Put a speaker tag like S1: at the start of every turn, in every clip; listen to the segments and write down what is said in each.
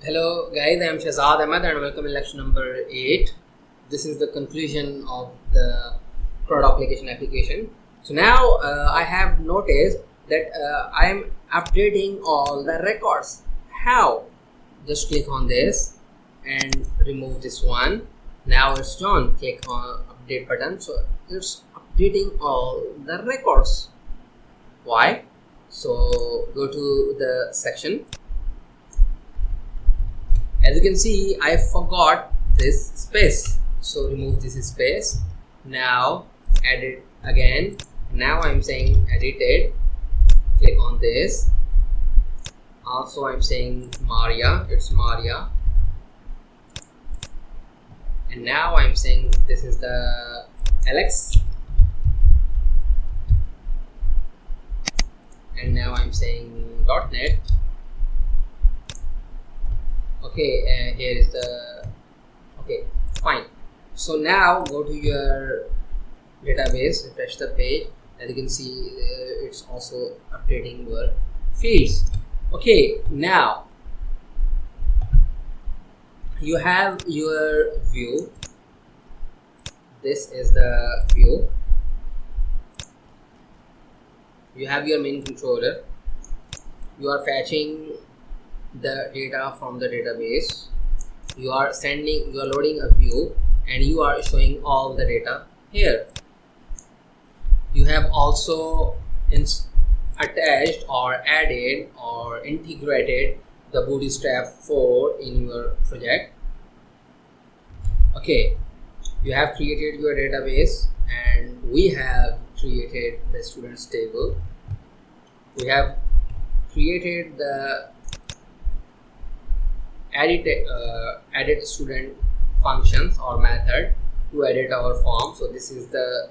S1: Hello guys, I am Shahzad Ahmed and welcome in lecture number 8. This is the conclusion of the product application. So now I have noticed that I am updating all the records. How? Just click on this and remove this one. Now it's done. Click on update button. So it's updating all the records. Why? So go to the section. As you can see, I forgot this space, so remove this space. Now edit again. Now I'm saying edited. Click on this. Also I'm saying Maria, it's Maria. And now I'm saying this is the Alex. And now I'm saying .NET. Okay, here is the fine. So now go to your database, refresh the page. As you can see, it's also updating your fields. Okay, now you have your view. This is the view. You have your main controller. You are fetching the data from the database. You are loading a view and you are showing all the data here. You have also attached or added or integrated the Bootstrap 4 in your project. Okay, you have created your database and we have created the students table. We have created the added student functions or method to edit our form. So this is the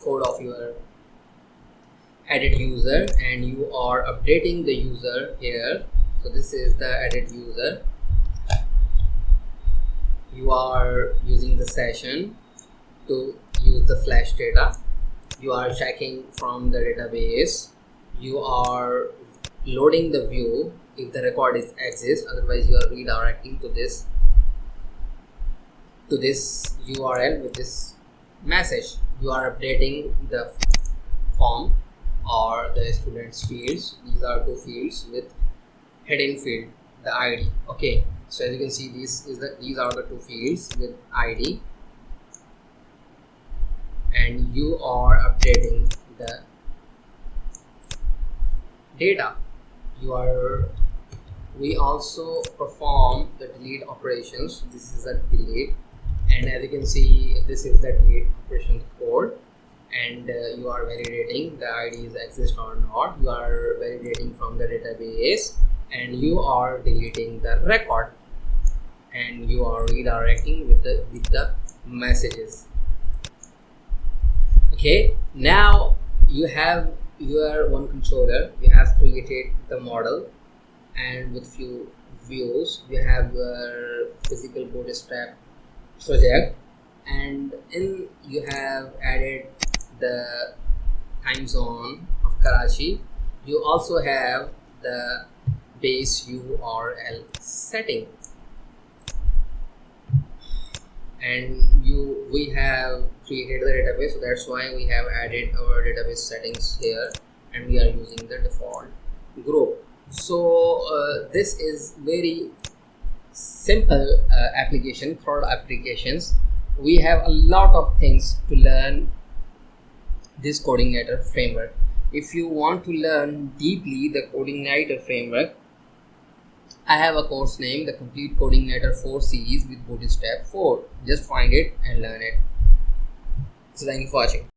S1: code of your edit user and you are updating the user here. So this is the edit user. You are using the session to use the flash data. You are checking from the database. You are loading the view if the record exists, otherwise you are redirecting to this URL with this message. You are updating the form or the students fields. These are two fields with hidden field, the ID. Okay, so as you can see, these are the two fields with ID, and you are updating the data. We also perform the delete operations. This is a delete, and as you can see, this is the delete operations code, and you are validating the IDs exist or not. You are validating from the database and you are deleting the record and you are redirecting with the messages. Okay, now you have your one controller. You have created the model and with few views. You have your physical Bootstrap project, and you have added the time zone of Karachi. You also have the base URL setting, and we have created the database, so that's why we have added our database settings here, and we are using the default group. So this is very simple application for applications. We have a lot of things to learn this Codeigniter framework. If you want to learn deeply the Codeigniter framework, I have a course named the Complete Codeigniter 4 series with Bootstrap 4. Just find it and learn it. So thank you for watching.